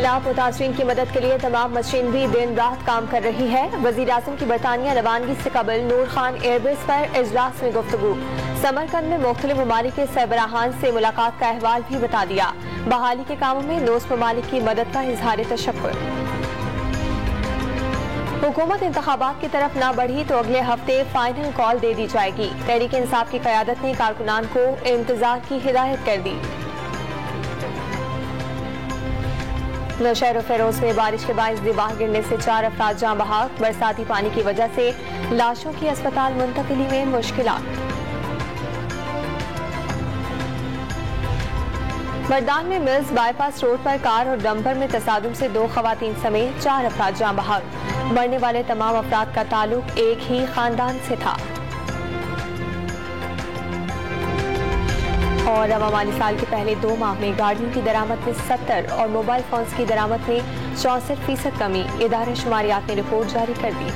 सैलाब मुतासरीन की मदद के लिए तमाम मशीनरी दिन रात काम कर रही है। वज़ीर-ए-आज़म की बरतानिया रवानगी से कबल नूर खान एयरबेस पर इजलास में गुफ्तगू। समरकंद में मुख्तलिफ ममालिक के सरबराहान से मुलाकात का अहवाल भी बता दिया। बहाली के कामों में दोस्त ममालिक की मदद का इजहार तशक्कुर। हुकूमत इंतखाबात की तरफ ना बढ़ी तो अगले हफ्ते फाइनल कॉल दे दी जाएगी। तहरीक इंसाफ की क़यादत ने कारकुनान को इंतजार की हिदायत कर दी। नौशहर फेरोज में बारिश के बायस दीवार गिरने से 4 अफराद जाँ बहक। बरसाती पानी की वजह से लाशों की अस्पताल मुंतकिली में मुश्किलात। मर्दान में मिल्स बाईपास रोड पर कार और डंपर में तसादुम से 2 खवातीन समेत 4 अफराद जाँ बहक। मरने वाले तमाम अफराद का ताल्लुक एक ही खानदान से था। और रवामाली साल के पहले 2 माह में गाड़ियों की दरामद में 70 और मोबाइल फोन्स की दरामद में 64% कमी। इदारे शुमारियात ने रिपोर्ट जारी कर दी।